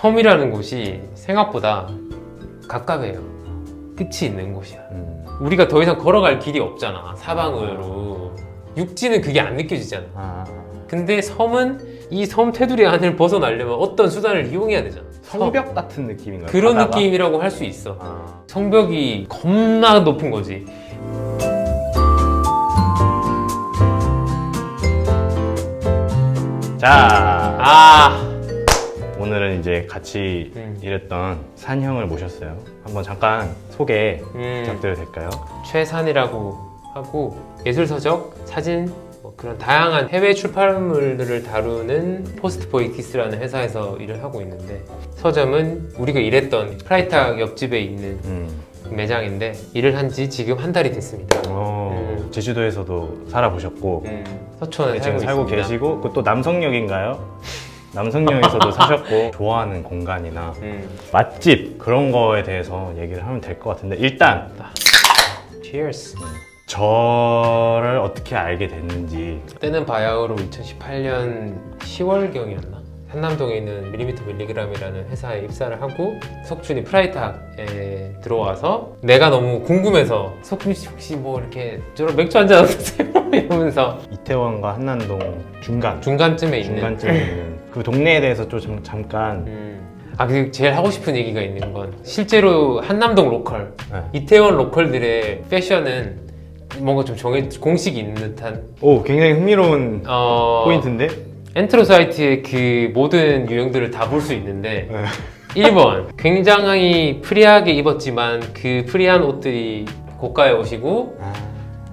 섬이라는 곳이 생각보다 가깝해요. 끝이 있는 곳이야. 우리가 더 이상 걸어갈 길이 없잖아, 사방으로. 육지는 그게 안 느껴지잖아. 근데 섬은 이 섬 테두리 안을 벗어나려면 어떤 수단을 이용해야 되잖아. 성벽 같은 느낌인가요? 그런 바다가? 느낌이라고 할 수 있어. 성벽이 겁나 높은 거지. 자, 오늘은 이제 같이 일했던 산형을 모셨어요. 한번 잠깐 소개 부탁드려도 될까요? 최산이라고 하고 예술서적, 사진, 뭐 그런 다양한 해외 출판물들을 다루는 포스트 포에틱스라는 회사에서 일을 하고 있는데, 서점은 우리가 일했던 프라이탁 옆집에 있는 매장인데 일을 한 지 지금 한 달이 됐습니다. 제주도에서도 살아보셨고 서촌에 지금 살고 있습니다. 계시고, 또 남성역인가요? 남성역에서도 사셨고 좋아하는 공간이나 맛집 그런 거에 대해서 얘기를 하면 될 것 같은데, 일단 Cheers. 저를 어떻게 알게 됐는지. 때는 바야흐로 2018년 10월경이었나? 한남동에 있는 밀리미터 밀리그램이라는 회사에 입사를 하고 석준이 프라이탁에 들어와서 내가 너무 궁금해서 석준이 혹시 뭐 이렇게 저런 맥주 한잔 어떠세요? 이러면서 이태원과 한남동 중간쯤에 있는 그 동네에 대해서 좀 잠깐 그리고 제일 하고 싶은 얘기가 있는 건, 실제로 한남동 로컬, 이태원 로컬들의 패션은 뭔가 좀 공식이 있는 듯한. 굉장히 흥미로운 포인트인데? 엔트로 사이트의 그 모든 유형들을 다 볼 수 있는데 1번, 굉장히 프리하게 입었지만 그 프리한 옷들이 고가의 옷이고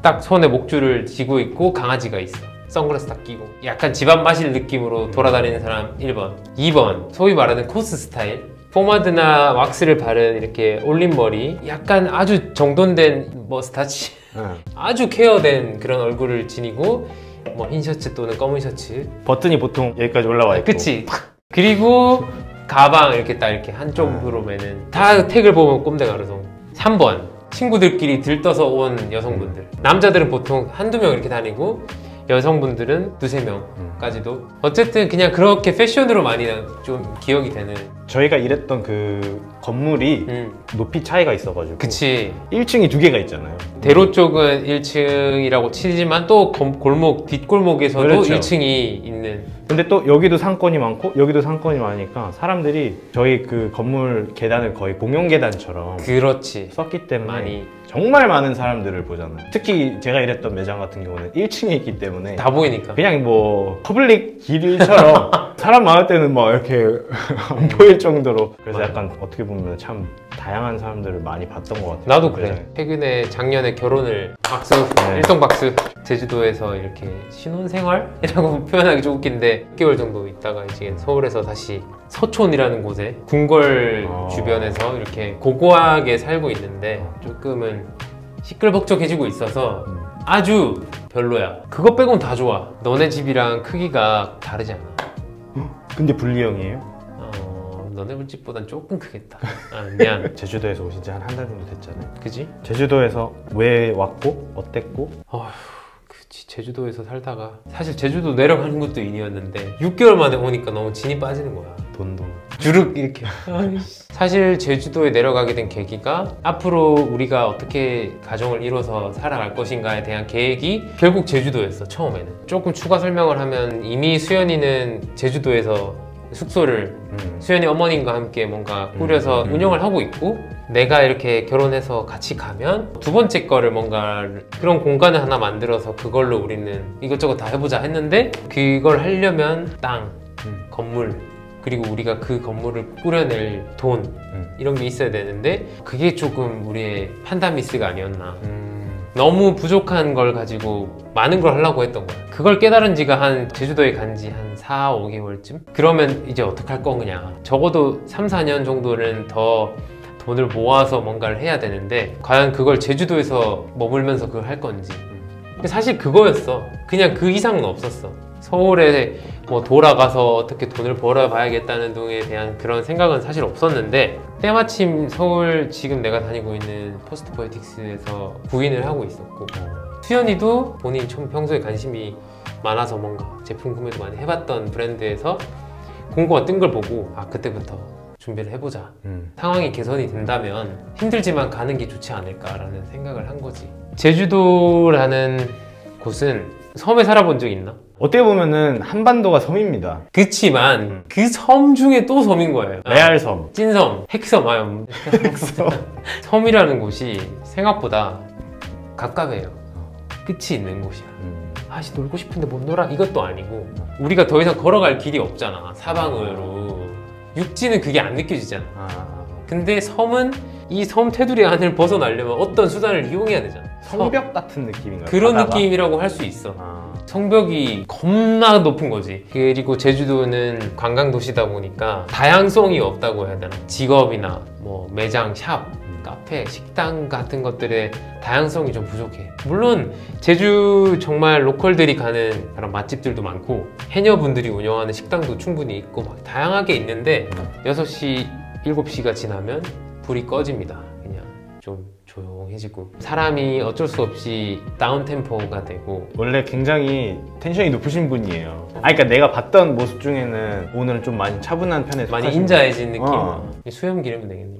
딱 손에 목줄을 쥐고 있고 강아지가 있어. 선글라스 딱 끼고 약간 집안 마실 느낌으로 돌아다니는 사람 1번. 2번, 소위 말하는 코스 스타일, 포마드나 왁스를 바른 이렇게 올린 머리, 약간 아주 정돈된 머스타치, 아주 케어된 그런 얼굴을 지니고 뭐 흰 셔츠 또는 검은 셔츠, 버튼이 보통 여기까지 올라와 있고. 그치? 그리고 가방 이렇게 딱 이렇게 한쪽으로 매는, 다 택을 보면 꼼대 가르송. 3번, 친구들끼리 들떠서 온 여성분들. 남자들은 보통 한두 명 이렇게 다니고 여성분들은 두세 명까지도. 어쨌든 그냥 그렇게 패션으로 많이 좀 기억이 되는. 저희가 일했던 그 건물이 높이 차이가 있어가지고. 그치. 1층이 두 개가 있잖아요. 대로 쪽은 1층이라고 치지만 또 골목, 뒷골목에서도 그렇죠. 1층이 있는. 근데 또 여기도 상권이 많고 여기도 상권이 많으니까 사람들이 저희 그 건물 계단을 거의 공용 계단처럼 그렇지. 썼기 때문에 많이. 정말 많은 사람들을 보잖아요. 특히 제가 일했던 매장 같은 경우는 1층에 있기 때문에 다 보이니까. 그냥 뭐 퍼블릭 길처럼 사람 많을 때는 막 이렇게 안 보일 정도로. 그래서 약간 어떻게 보면 참 다양한 사람들을 많이 봤던 것 같아요. 나도 그래. 최근에 작년에 결혼을, 박수, 일동 박수. 제주도에서 이렇게 신혼생활이라고 표현하기 좀 웃긴데 6개월 정도 있다가 이제 서울에서 다시 서촌이라는 곳에 궁궐 주변에서 이렇게 고고하게 살고 있는데 조금은 시끌벅적해지고 있어서 아주 별로야. 그거 빼곤 다 좋아. 너네 집이랑 크기가 다르지 않아. 근데 분리형이에요? 너네 집보단 조금 크겠다. 미안. 제주도에서 오신 지 한 달 정도 됐잖아요. 그지? 제주도에서 왜 왔고 어땠고? 그치. 제주도에서 살다가 사실 제주도 내려가는 것도 인이었는데 6개월 만에 오니까 너무 진이 빠지는 거야. 돈도 주룩 이렇게. 사실 제주도에 내려가게 된 계기가, 앞으로 우리가 어떻게 가정을 이뤄서 살아갈 것인가에 대한 계획이 결국 제주도였어. 처음에는. 조금 추가 설명을 하면, 이미 수연이는 제주도에서 숙소를 수연이 어머님과 함께 뭔가 꾸려서 운영을 하고 있고, 내가 이렇게 결혼해서 같이 가면 두 번째 거를 뭔가 그런 공간을 하나 만들어서 그걸로 우리는 이것저것 다 해보자 했는데, 그걸 하려면 땅, 건물, 그리고 우리가 그 건물을 꾸려낼 돈, 이런 게 있어야 되는데 그게 조금 우리의 판단 미스가 아니었나. 너무 부족한 걸 가지고 많은 걸 하려고 했던 거야. 그걸 깨달은 지가 제주도에 간 지 한 4, 5개월쯤? 그러면 이제 어떡할 거냐. 적어도 3, 4년 정도는 더 돈을 모아서 뭔가를 해야 되는데, 과연 그걸 제주도에서 머물면서 그걸 할 건지. 사실 그거였어. 그냥 그 이상은 없었어. 서울에 뭐 돌아가서 어떻게 돈을 벌어봐야겠다는 등에 대한 그런 생각은 사실 없었는데, 때마침 서울 지금 내가 다니고 있는 포스트 포에틱스에서 부인을 하고 있었고, 수연이도 본인이 평소에 관심이 많아서 뭔가 제품 구매도 많이 해봤던 브랜드에서 공고가 뜬 걸 보고 그때부터 준비를 해보자. 상황이 개선이 된다면 힘들지만 가는 게 좋지 않을까라는 생각을 한 거지. 제주도라는 곳은 섬에 살아본 적 있나? 어떻게 보면은 한반도가 섬입니다. 그치만 그 섬 중에 또 섬인 거예요. 레알섬. 찐섬, 핵섬, 섬이라는 곳이 생각보다 갑갑해요. 끝이 있는 곳이야. 아씨 놀고 싶은데 못 놀아? 이것도 아니고 우리가 더 이상 걸어갈 길이 없잖아. 사방으로. 육지는 그게 안 느껴지잖아. 근데 섬은 이 섬 테두리 안을 벗어나려면 어떤 수단을 이용해야 되잖아. 성벽 같은 느낌인가요? 그런 바다가? 느낌이라고 할 수 있어. 성벽이 겁나 높은 거지. 그리고 제주도는 관광 도시다 보니까 다양성이 없다고 해야 되나? 직업이나 뭐 매장, 샵, 카페, 식당 같은 것들의 다양성이 좀 부족해. 물론 제주 정말 로컬들이 가는 그런 맛집들도 많고 해녀분들이 운영하는 식당도 충분히 있고 막 다양하게 있는데 6시, 7시가 지나면 불이 꺼집니다. 그냥 좀 조용해지고 사람이 어쩔 수 없이 다운템포가 되고. 원래 굉장히 텐션이 높으신 분이에요. 그러니까 내가 봤던 모습 중에는 오늘은 좀 많이 차분한 편에 많이 속하신 인자해진 느낌? 어. 수염 기르면 되겠네.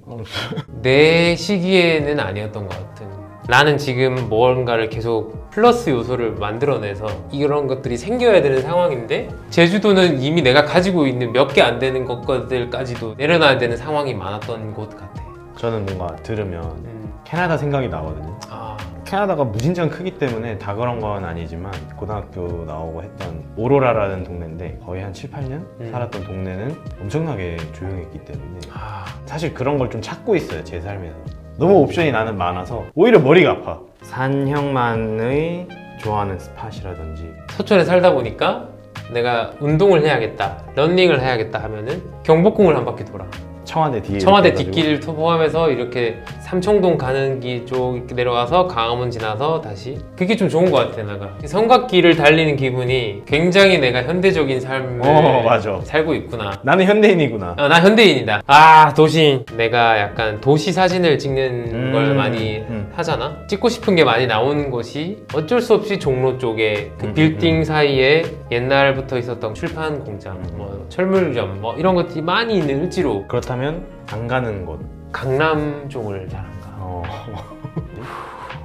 내 시기에는 아니었던 것 같은. 나는 지금 뭔가를 계속 플러스 요소를 만들어내서 이런 것들이 생겨야 되는 상황인데 제주도는 이미 내가 가지고 있는 몇 개 안 되는 것들까지도 내려놔야 되는 상황이 많았던 곳 같아. 저는 뭔가 들으면 캐나다 생각이 나거든요. 캐나다가 무진장 크기 때문에 다 그런 건 아니지만 고등학교 나오고 했던 오로라라는 동네인데 거의 한 7, 8년 살았던 동네는 엄청나게 조용했기 때문에 사실 그런 걸 좀 찾고 있어요, 제 삶에서. 너무 옵션이 나는 많아서 오히려 머리가 아파. 산형만의 좋아하는 스팟이라든지. 서촌에 살다 보니까 내가 운동을 해야겠다, 러닝을 해야겠다 하면은 경복궁을 한 바퀴 돌아. 청와대 뒤에 청와대 뒷길을 포함해서 이렇게 삼청동 가는 길 쪽 이렇게 내려가서 강화문 지나서 다시. 그게 좀 좋은 것 같아. 내가 성곽길을 달리는 기분이 굉장히 내가 현대적인 삶을 맞아. 살고 있구나. 나는 현대인이구나. 나 현대인이다. 도시. 내가 약간 도시 사진을 찍는 걸 많이 하잖아. 찍고 싶은 게 많이 나오는 곳이 어쩔 수 없이 종로 쪽에 그 빌딩 사이에 옛날부터 있었던 출판 공장, 뭐 철물점, 뭐 이런 것들이 많이 있는 을지로. 그렇다면 안 가는 곳. 강남 쪽을 잘 안 가.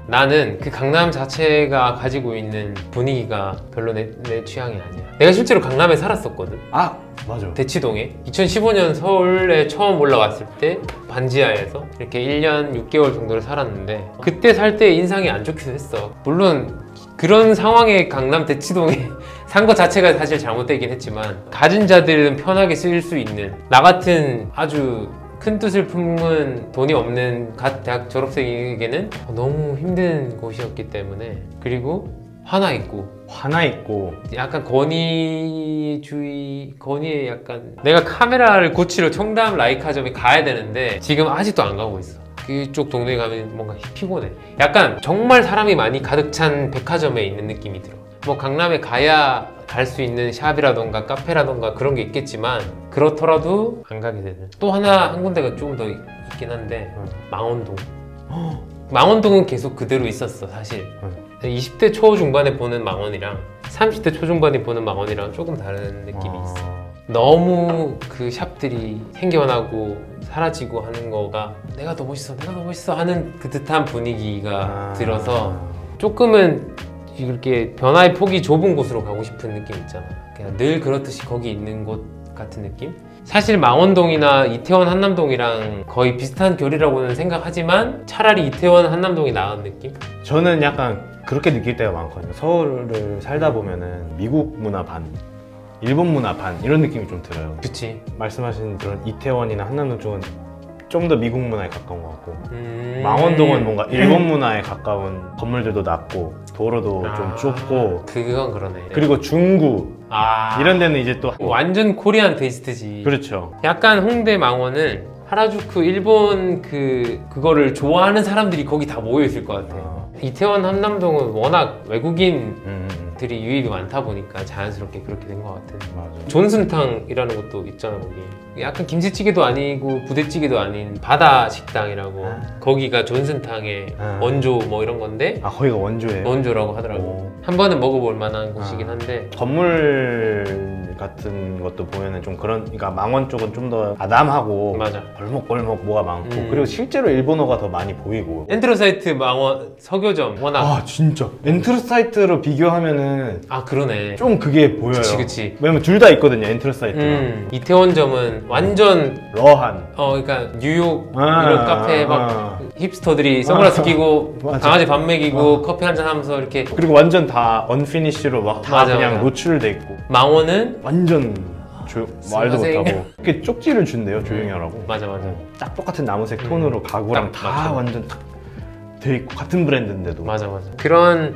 나는 그 강남 자체가 가지고 있는 분위기가 별로 내 취향이 아니야. 내가 실제로 강남에 살았었거든. 맞아. 대치동에 2015년 서울에 처음 올라왔을 때 반지하에서 이렇게 1년 6개월 정도를 살았는데 그때 살 때 인상이 안 좋기도 했어. 물론 그런 상황에 강남 대치동에 산 것 자체가 사실 잘못되긴 했지만 가진 자들은 편하게 쓸 수 있는 나 같은 아주 큰 뜻을 품은 돈이 없는 갓 대학 졸업생에게는 너무 힘든 곳이었기 때문에. 그리고 화나 있고 약간 권위에 약간 내가 카메라를 고치러 청담 라이카점에 가야 되는데 지금 아직도 안 가고 있어. 그쪽 동네에 가면 뭔가 피곤해. 약간 정말 사람이 많이 가득 찬 백화점에 있는 느낌이 들어. 뭐 강남에 가야 갈 수 있는 샵이라던가 카페라던가 그런 게 있겠지만 그렇더라도 안 가게 되는. 또 한 군데가 조금 더 있긴 한데 망원동. 망원동은 계속 그대로 있었어 사실. 20대 초중반에 보는 망원이랑 30대 초중반에 보는 망원이랑 조금 다른 느낌이 있어. 너무 그 샵들이 생겨나고 사라지고 하는 거가 내가 더 멋있어 하는 그 듯한 분위기가 들어서 조금은 이렇게 변화의 폭이 좁은 곳으로 가고 싶은 느낌 있잖아. 그냥 늘 그렇듯이 거기 있는 곳 같은 느낌? 사실 망원동이나 이태원 한남동이랑 거의 비슷한 결이라고는 생각하지만 차라리 이태원 한남동이 나은 느낌? 저는 약간 그렇게 느낄 때가 많거든요. 서울을 살다 보면은 미국 문화 반, 일본 문화 반 이런 느낌이 좀 들어요. 그치. 말씀하신 그런 이태원이나 한남동 쪽은 좀 더 미국 문화에 가까운 것 같고 망원동은 뭔가 일본 문화에 가까운 건물들도 낮고 도로도 좀 좁고 그건 그러네. 그리고 중구 이런 데는 이제 또 완전 코리안 테이스트지. 그렇죠. 약간 홍대 망원은 하라주쿠 일본 그거를 좋아하는 사람들이 거기 다 모여 있을 것 같아. 이태원 한남동은 워낙 외국인들이 유입이 많다 보니까 자연스럽게 그렇게 된 것 같아. 맞아. 존슨탕이라는 것도 있잖아 거기. 약간 김치찌개도 아니고 부대찌개도 아닌 바다 식당이라고. 거기가 존슨탕의 원조 뭐 이런 건데. 거기가 원조예요? 원조라고 하더라고. 한 번은 먹어볼 만한 곳이긴 한데. 건물가 같은 것도 보면은 좀 그런, 그러니까 망원 쪽은 좀 더 아담하고 맞아. 골목골목 뭐가 많고 그리고 실제로 일본어가 더 많이 보이고. 엔트로사이트 망원 서교점 워낙 아 진짜 엔트로사이트로 비교하면면 그러네. 좀 그게 보여요. 그치. 왜냐면 둘 다 있거든요, 엔트로사이트가. 이태원점은 완전 러한. 그러니까 뉴욕 이런 카페 막 힙스터들이 선글라스 끼고 맞아. 강아지 밥 먹이고 커피 한잔 하면서 이렇게. 그리고 완전 다 언피니쉬로 막 다 맞아, 그냥 맞아. 노출돼 있고. 망원은 완전 말도 스마생. 못하고 이렇게 쪽지를 준대요, 조용히 하라고. 맞아. 딱 똑같은 나무색 톤으로 가구랑 딱 다 맞춰. 완전 딱 돼 있고 같은 브랜드인데도. 맞아. 그런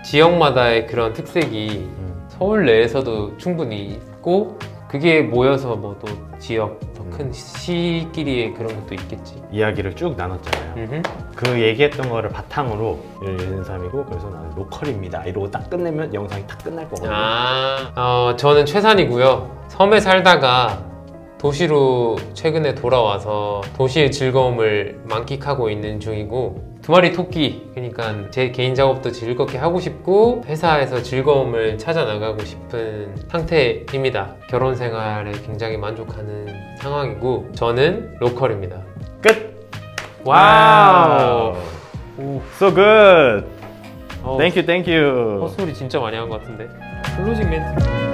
지역마다의 그런 특색이 서울 내에서도 충분히 있고 그게 모여서 뭐 또 지역 더 큰 시끼리의 그런 것도 있겠지. 이야기를 쭉 나눴잖아요. 그 얘기했던 거를 바탕으로 13이고 그래서 나는 로컬입니다 이러고 딱 끝내면 영상이 딱 끝날 거거든요. 저는 최산이고요. 섬에 살다가 도시로 최근에 돌아와서 도시의 즐거움을 만끽하고 있는 중이고 두 마리 토끼, 그러니까 제 개인 작업도 즐겁게 하고 싶고 회사에서 즐거움을 찾아 나가고 싶은 상태입니다. 결혼 생활에 굉장히 만족하는 상황이고 저는 로컬입니다. 끝! 와우. So good! 어, Thank you. 헛소리 진짜 많이 한 것 같은데. 클로징 멘트.